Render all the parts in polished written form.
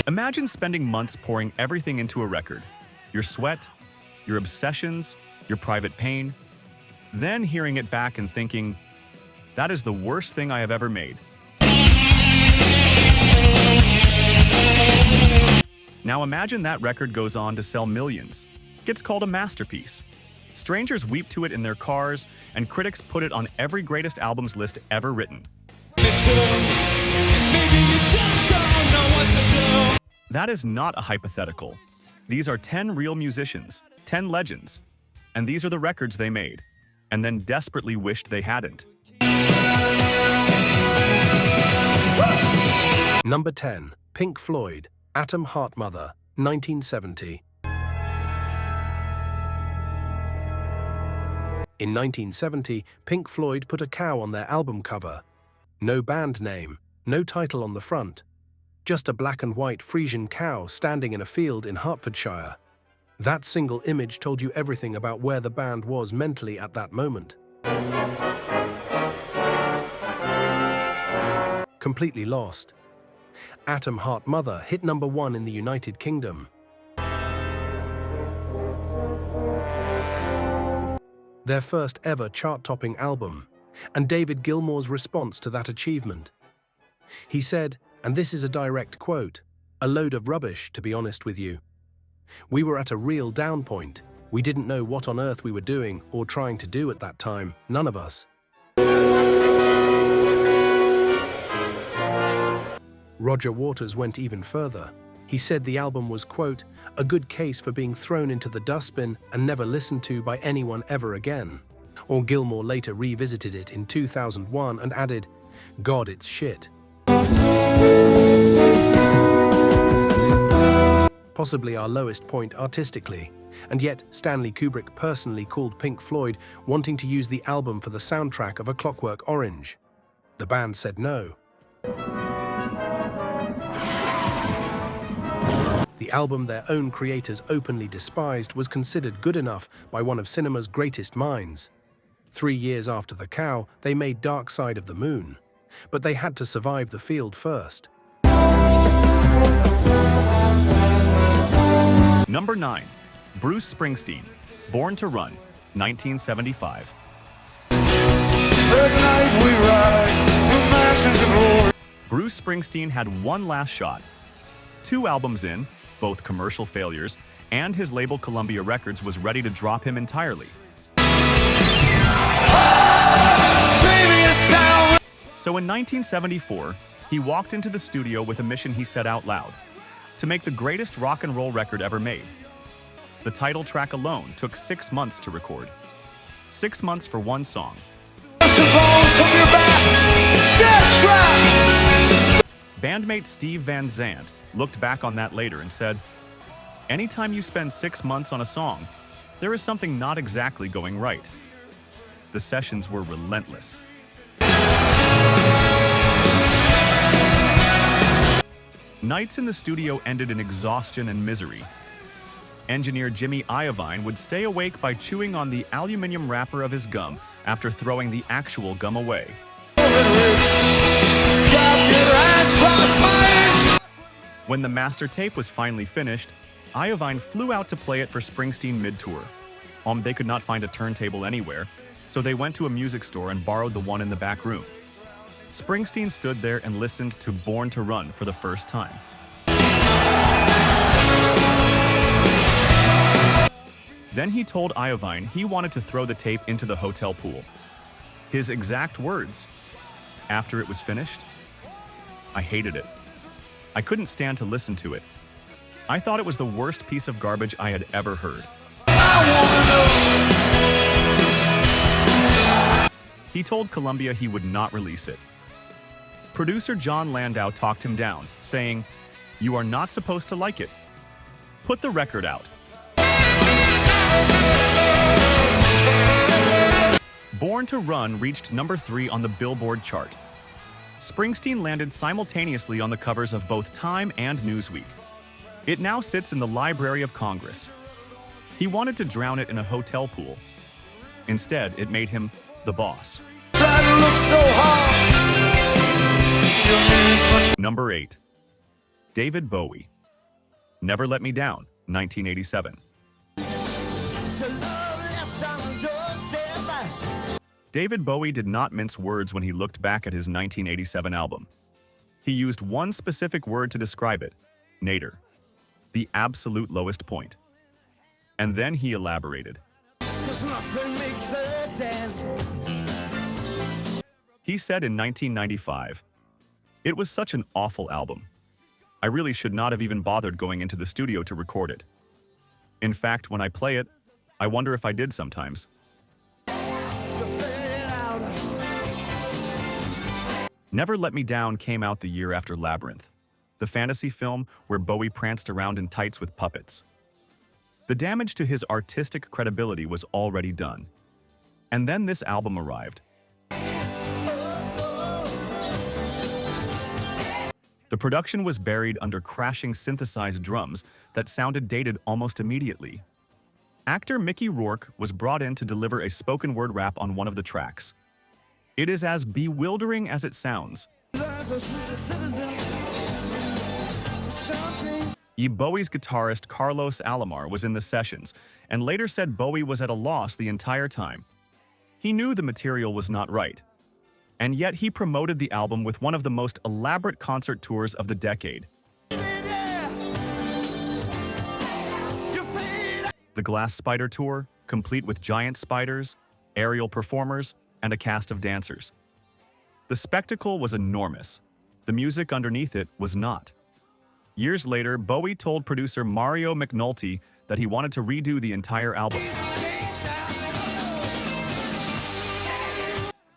Imagine spending months pouring everything into a record. Your sweat, your obsessions, your private pain. Then hearing it back and thinking, that is the worst thing I have ever made. Now imagine that record goes on to sell millions. Gets called a masterpiece. Strangers weep to it in their cars, and critics put it on every greatest albums list ever written. That is not a hypothetical. These are 10 real musicians, 10 legends, and these are the records they made, and then desperately wished they hadn't. Number 10. Pink Floyd, Atom Heart Mother, 1970. In 1970, Pink Floyd put a cow on their album cover. No band name, no title on the front. Just a black and white Frisian cow standing in a field in Hertfordshire. That single image told you everything about where the band was mentally at that moment. Completely lost. Atom Heart Mother hit number 1 in the United Kingdom. Their first ever chart-topping album, and David Gilmour's response to that achievement. He said, and this is a direct quote, "A load of rubbish, to be honest with you. We were at a real down point. We didn't know what on earth we were doing or trying to do at that time, none of us." Roger Waters went even further. He said the album was, quote, "a good case for being thrown into the dustbin and never listened to by anyone ever again." Or Gilmour later revisited it in 2001 and added, "God, it's shit." Possibly our lowest point artistically, and yet Stanley Kubrick personally called Pink Floyd, wanting to use the album for the soundtrack of A Clockwork Orange. The band said no. The album their own creators openly despised was considered good enough by one of cinema's greatest minds. 3 years after The Cow, they made Dark Side of the Moon. But they had to survive the field first. Number 9. Bruce Springsteen, Born to Run, 1975. Bruce Springsteen had one last shot. 2 albums in, both commercial failures, and his label Columbia Records was ready to drop him entirely. So in 1974, he walked into the studio with a mission he set out loud: to make the greatest rock and roll record ever made. The title track alone took 6 months to record. 6 months for one song. Bandmate Steve Van Zandt looked back on that later and said, "Anytime you spend 6 months on a song, there is something not exactly going right." The sessions were relentless. Nights in the studio ended in exhaustion and misery. Engineer Jimmy Iovine would stay awake by chewing on the aluminum wrapper of his gum after throwing the actual gum away. When the master tape was finally finished, Iovine flew out to play it for Springsteen mid-tour. They could not find a turntable anywhere, so they went to a music store and borrowed the one in the back room. Springsteen stood there and listened to Born to Run for the first time. Then he told Iovine he wanted to throw the tape into the hotel pool. His exact words: "After it was finished, I hated it. I couldn't stand to listen to it. I thought it was the worst piece of garbage I had ever heard." He told Columbia he would not release it. Producer John Landau talked him down, saying, "You are not supposed to like it. Put the record out." Born to Run reached number 3 on the Billboard chart. Springsteen landed simultaneously on the covers of both Time and Newsweek. It now sits in the Library of Congress. He wanted to drown it in a hotel pool. Instead, it made him the boss. Number 8. David Bowie, Never Let Me Down, 1987. David Bowie did not mince words when he looked back at his 1987 album. He used one specific word to describe it: nadir, the absolute lowest point. And then he elaborated. He said in 1995, "It was such an awful album. I really should not have even bothered going into the studio to record it. In fact, when I play it, I wonder if I did sometimes." Never Let Me Down came out the year after Labyrinth, the fantasy film where Bowie pranced around in tights with puppets. The damage to his artistic credibility was already done. And then this album arrived. The production was buried under crashing synthesized drums that sounded dated almost immediately. Actor Mickey Rourke was brought in to deliver a spoken-word rap on one of the tracks. It is as bewildering as it sounds. Bowie's guitarist Carlos Alomar was in the sessions and later said Bowie was at a loss the entire time. He knew the material was not right, and yet he promoted the album with one of the most elaborate concert tours of the decade. The Glass Spider Tour, complete with giant spiders, aerial performers, and a cast of dancers. The spectacle was enormous. The music underneath it was not. Years later, Bowie told producer Mario McNulty that he wanted to redo the entire album.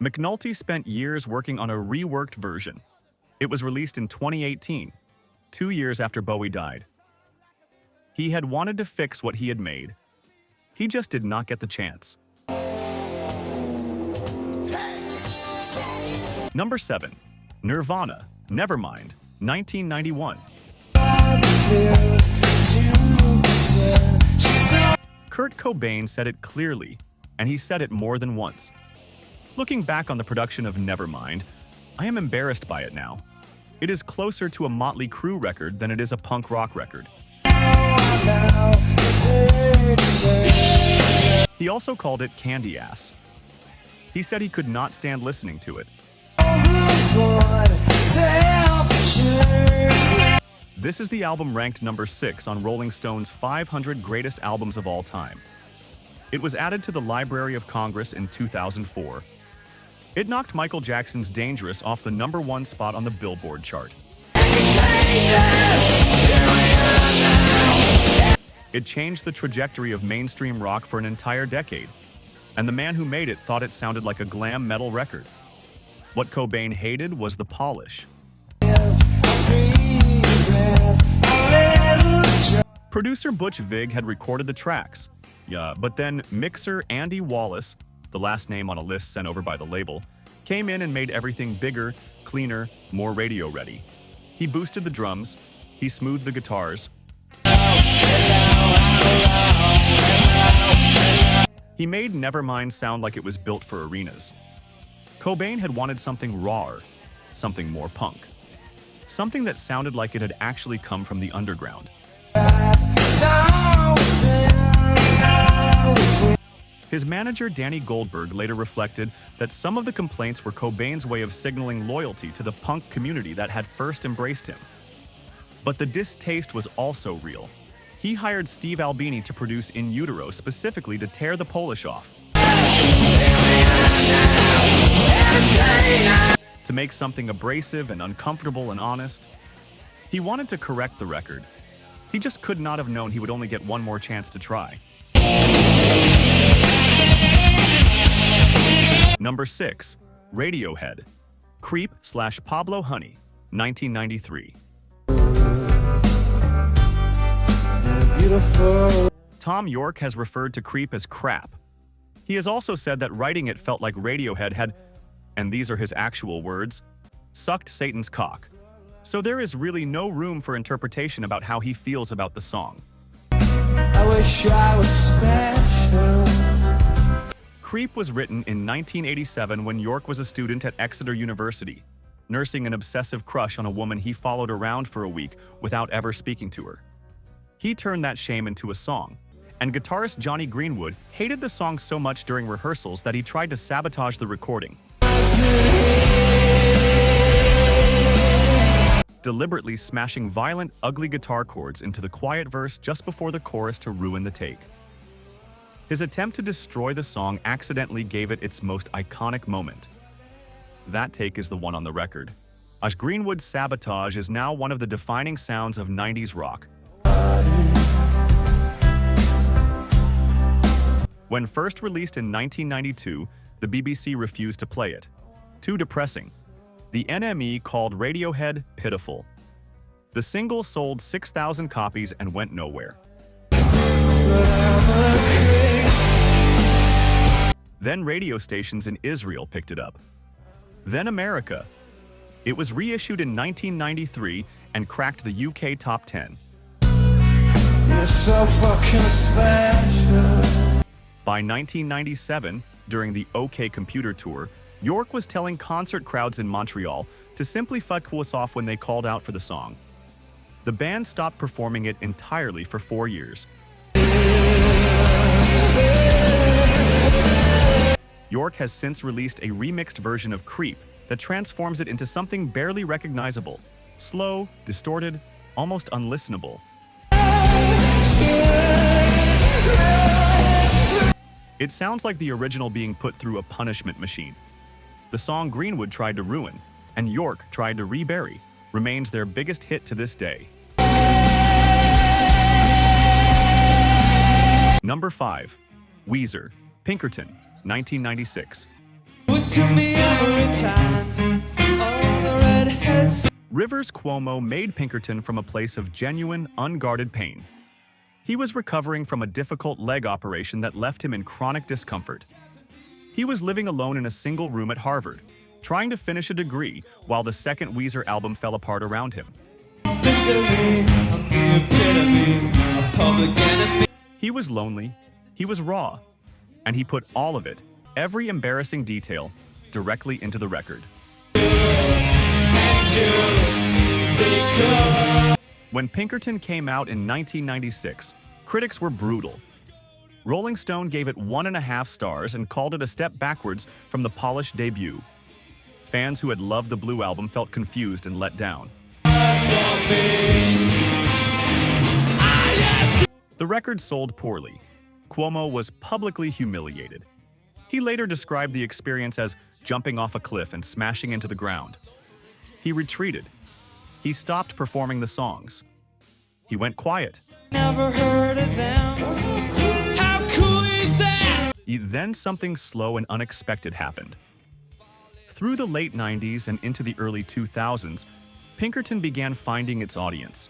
McNulty spent years working on a reworked version. It was released in 2018, 2 years after Bowie died. He had wanted to fix what he had made. He just did not get the chance. Number 7. Nirvana, Nevermind, 1991. Kurt Cobain said it clearly, and he said it more than once. Looking back on the production of Nevermind, I am embarrassed by it now. It is closer to a Motley Crue record than it is a punk rock record. He also called it candy ass. He said he could not stand listening to it. This is the album ranked number 6 on Rolling Stone's 500 Greatest Albums of All Time. It was added to the Library of Congress in 2004. It knocked Michael Jackson's Dangerous off the number 1 spot on the Billboard chart. It changed the trajectory of mainstream rock for an entire decade, and the man who made it thought it sounded like a glam metal record. What Cobain hated was the polish. Producer Butch Vig had recorded the tracks, but then mixer Andy Wallace, the last name on a list sent over by the label, came in and made everything bigger, cleaner, more radio ready. He boosted the drums, he smoothed the guitars. He made Nevermind sound like it was built for arenas. Cobain had wanted something rawer, something more punk. Something that sounded like it had actually come from the underground. His manager Danny Goldberg later reflected that some of the complaints were Cobain's way of signaling loyalty to the punk community that had first embraced him. But the distaste was also real. He hired Steve Albini to produce In Utero specifically to tear the polish off. To make something abrasive and uncomfortable and honest. He wanted to correct the record. He just could not have known he would only get one more chance to try. Number 6. Radiohead. Creep/Pablo Honey, 1993. Thom Yorke has referred to Creep as crap. He has also said that writing it felt like Radiohead had, and these are his actual words, sucked Satan's cock. So there is really no room for interpretation about how he feels about the song. I wish I was special. Creep was written in 1987 when Yorke was a student at Exeter University, nursing an obsessive crush on a woman he followed around for a week without ever speaking to her. He turned that shame into a song, and guitarist Johnny Greenwood hated the song so much during rehearsals that he tried to sabotage the recording, deliberately smashing violent, ugly guitar chords into the quiet verse just before the chorus to ruin the take. His attempt to destroy the song accidentally gave it its most iconic moment. That take is the one on the record. As Greenwood's sabotage is now one of the defining sounds of 90s rock. When first released in 1992, the BBC refused to play it. Too depressing. The NME called Radiohead pitiful. The single sold 6,000 copies and went nowhere. Then radio stations in Israel picked it up. Then America. It was reissued in 1993 and cracked the UK top 10. You're so fucking special. By 1997, during the OK Computer Tour, Yorke was telling concert crowds in Montreal to simply fuck us off when they called out for the song. The band stopped performing it entirely for 4 years. Yorke has since released a remixed version of Creep that transforms it into something barely recognizable, slow, distorted, almost unlistenable. It sounds like the original being put through a punishment machine. The song Greenwood tried to ruin, and Yorke tried to rebury, remains their biggest hit to this day. Number 5. Weezer, Pinkerton, 1996. Rivers Cuomo made Pinkerton from a place of genuine, unguarded pain. He was recovering from a difficult leg operation that left him in chronic discomfort. He was living alone in a single room at Harvard, trying to finish a degree while the second Weezer album fell apart around him. He was lonely, he was raw, and he put all of it, every embarrassing detail, directly into the record. When Pinkerton came out in 1996, critics were brutal. Rolling Stone gave it 1.5 stars and called it a step backwards from the polished debut. Fans who had loved the Blue Album felt confused and let down. The record sold poorly. Cuomo was publicly humiliated. He later described the experience as jumping off a cliff and smashing into the ground. He retreated. He stopped performing the songs. He went quiet. Never heard of them. How cool is that? Then something slow and unexpected happened. Through the late 90s and into the early 2000s, Pinkerton began finding its audience.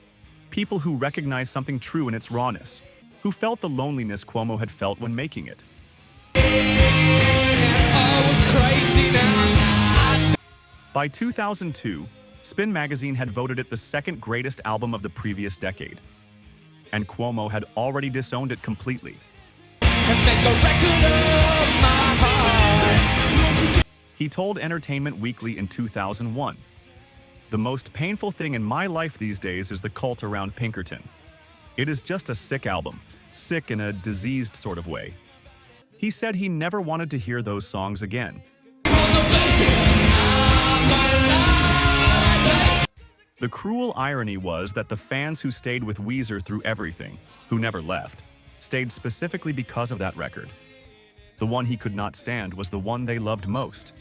People who recognized something true in its rawness, who felt the loneliness Cuomo had felt when making it. By 2002, Spin magazine had voted it the second greatest album of the previous decade, and Cuomo had already disowned it completely. He told Entertainment Weekly in 2001, "The most painful thing in my life these days is the cult around Pinkerton. It is just a sick album, sick in a diseased sort of way." He said he never wanted to hear those songs again. The cruel irony was that the fans who stayed with Weezer through everything, who never left, stayed specifically because of that record. The one he could not stand was the one they loved most.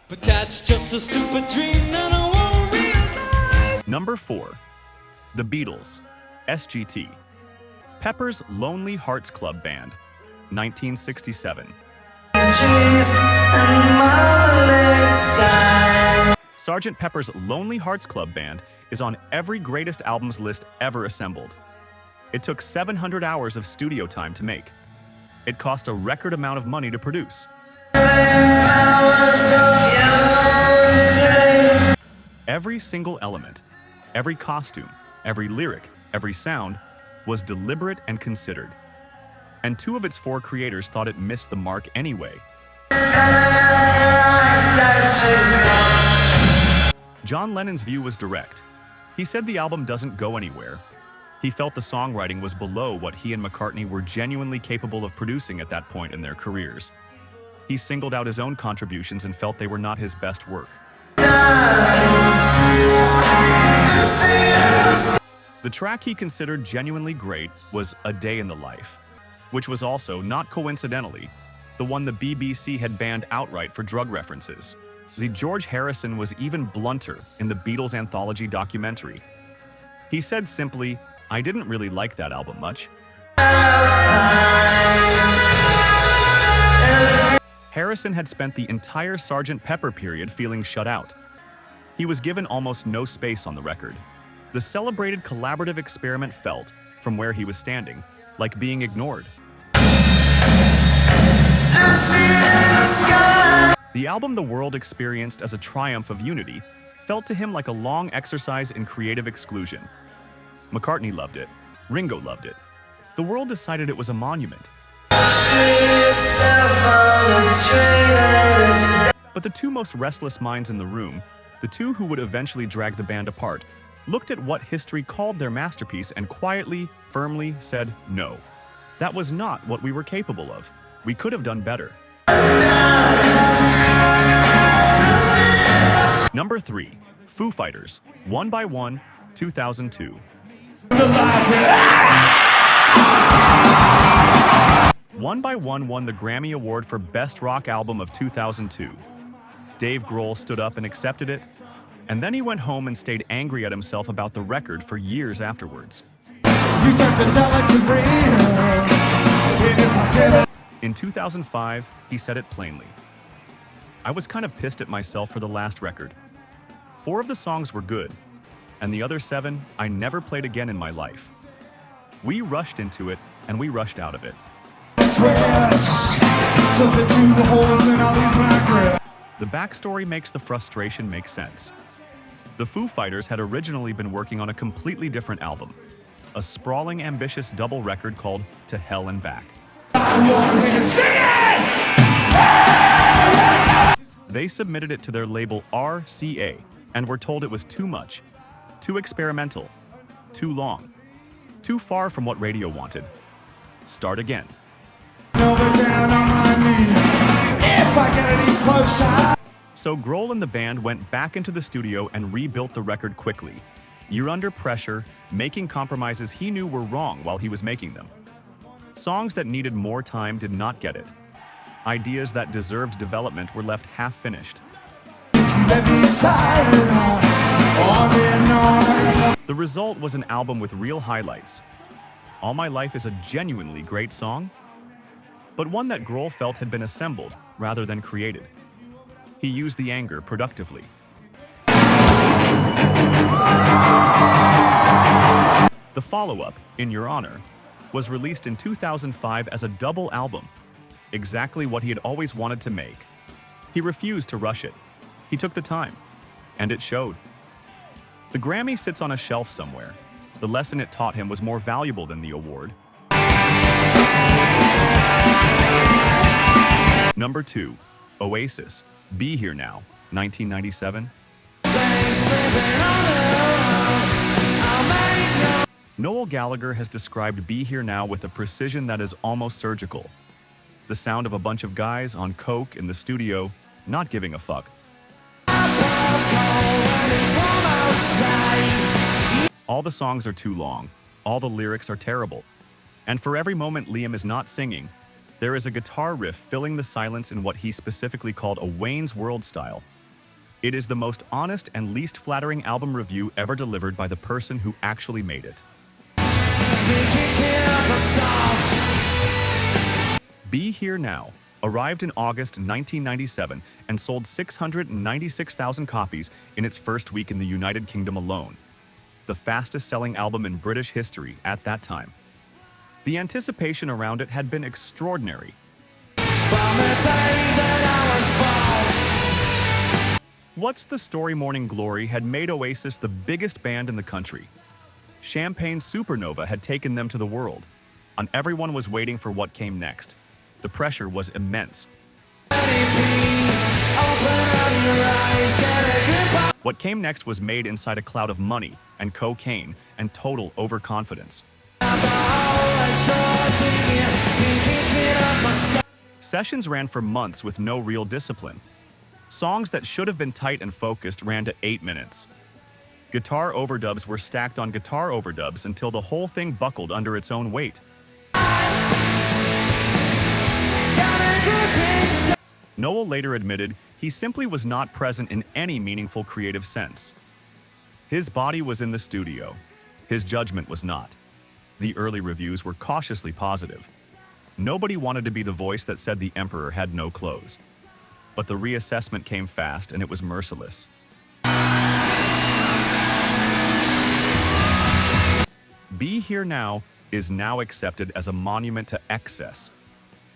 But that's just a stupid dream that I won't realize. Number 4. The Beatles, SGT. Pepper's Lonely Hearts Club Band, 1967. Sgt. Pepper's Lonely Hearts Club Band is on every greatest albums list ever assembled. It took 700 hours of studio time to make. It cost a record amount of money to produce. Every single element, every costume, every lyric, every sound was deliberate and considered. And 2 of its 4 creators thought it missed the mark anyway. John Lennon's view was direct. He said the album doesn't go anywhere. He felt the songwriting was below what he and McCartney were genuinely capable of producing at that point in their careers. He singled out his own contributions and felt they were not his best work. The track he considered genuinely great was A Day in the Life, which was also, not coincidentally, the one the BBC had banned outright for drug references. George Harrison was even blunter in the Beatles anthology documentary. He said simply, "I didn't really like that album much." Harrison had spent the entire Sgt. Pepper period feeling shut out. He was given almost no space on the record. The celebrated collaborative experiment felt, from where he was standing, like being ignored. The album the world experienced as a triumph of unity felt to him like a long exercise in creative exclusion. McCartney loved it. Ringo loved it. The world decided it was a monument. But the two most restless minds in the room, the two who would eventually drag the band apart, looked at what history called their masterpiece and quietly, firmly said no. That was not what we were capable of. We could have done better. Number 3, Foo Fighters, One by One, 2002. One by One won the Grammy Award for Best Rock Album of 2002. Dave Grohl stood up and accepted it, and then he went home and stayed angry at himself about the record for years afterwards. In 2005, he said it plainly. "I was kind of pissed at myself for the last record. 4 of the songs were good, and the other 7 I never played again in my life. We rushed into it, and we rushed out of it." The backstory makes the frustration make sense. The Foo Fighters had originally been working on a completely different album, a sprawling, ambitious double record called To Hell and Back. They submitted it to their label RCA and were told it was too much, too experimental, too long, too far from what radio wanted. Start again. So Grohl and the band went back into the studio and rebuilt the record quickly. You're under pressure, making compromises he knew were wrong while he was making them. Songs that needed more time did not get it. Ideas that deserved development were left half-finished. The result was an album with real highlights. All My Life is a genuinely great song, but one that Grohl felt had been assembled rather than created. He used the anger productively. The follow-up, In Your Honor, was released in 2005 as a double album, exactly what he had always wanted to make. He refused to rush it. He took the time, and it showed. The Grammy sits on a shelf somewhere. The lesson it taught him was more valuable than the award. Number 2, Oasis, Be Here Now, 1997. Noel Gallagher has described Be Here Now with a precision that is almost surgical. The sound of a bunch of guys on coke in the studio, not giving a fuck. All the songs are too long, all the lyrics are terrible, and for every moment Liam is not singing, there is a guitar riff filling the silence in what he specifically called a Wayne's World style. It is the most honest and least flattering album review ever delivered by the person who actually made it. Be Here Now arrived in August 1997 and sold 696,000 copies in its first week in the United Kingdom alone, the fastest-selling album in British history at that time. The anticipation around it had been extraordinary. What's the Story Morning Glory had made Oasis the biggest band in the country. Champagne supernova had taken them to the world, and everyone was waiting for what came next. The pressure was immense. What came next was made inside a cloud of money and cocaine and total overconfidence. Sessions ran for months with no real discipline. Songs that should have been tight and focused ran to 8 minutes. Guitar overdubs were stacked on guitar overdubs until the whole thing buckled under its own weight. Noel later admitted he simply was not present in any meaningful creative sense. His body was in the studio. His judgment was not. The early reviews were cautiously positive. Nobody wanted to be the voice that said the emperor had no clothes. But the reassessment came fast and it was merciless. Be Here Now is now accepted as a monument to excess,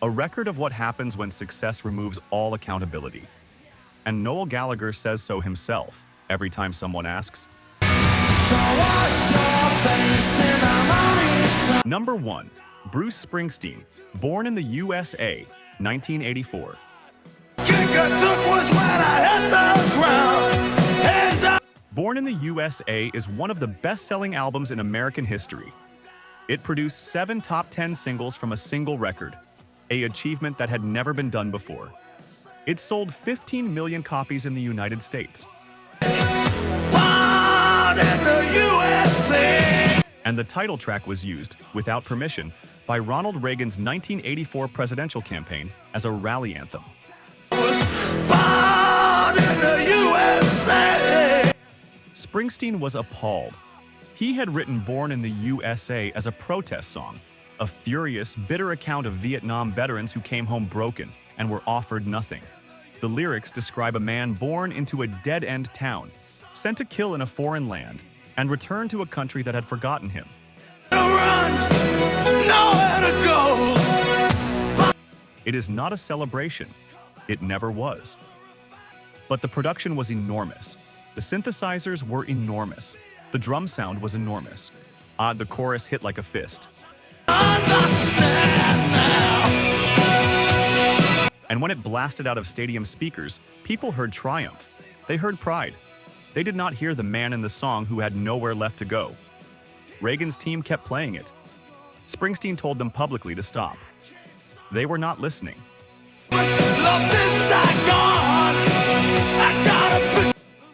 a record of what happens when success removes all accountability. And Noel Gallagher says so himself every time someone asks. Number 1. Bruce Springsteen, born in the USA, 1984. Born in the USA is one of the best-selling albums in American history. It produced 7 top 10 singles from a single record, an achievement that had never been done before. It sold 15 million copies in the United States. And the title track was used, without permission, by Ronald Reagan's 1984 presidential campaign as a rally anthem. Springsteen was appalled. He had written Born in the USA as a protest song, a furious, bitter account of Vietnam veterans who came home broken and were offered nothing. The lyrics describe a man born into a dead-end town, sent to kill in a foreign land, and returned to a country that had forgotten him. It is not a celebration. It never was. But the production was enormous. The synthesizers were enormous. The drum sound was enormous. The chorus hit like a fist. And when it blasted out of stadium speakers, people heard triumph. They heard pride. They did not hear the man in the song who had nowhere left to go. Reagan's team kept playing it. Springsteen told them publicly to stop. They were not listening.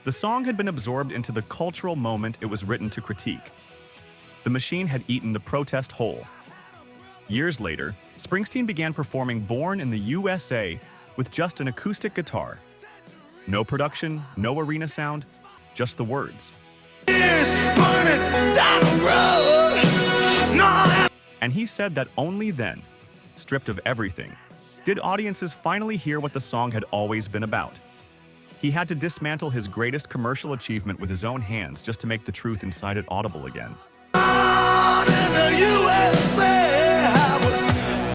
The song had been absorbed into the cultural moment it was written to critique. The machine had eaten the protest whole. Years later, Springsteen began performing Born in the USA with just an acoustic guitar. No production, no arena sound, just the words. And he said that only then, stripped of everything, did audiences finally hear what the song had always been about. He had to dismantle his greatest commercial achievement with his own hands just to make the truth inside it audible again.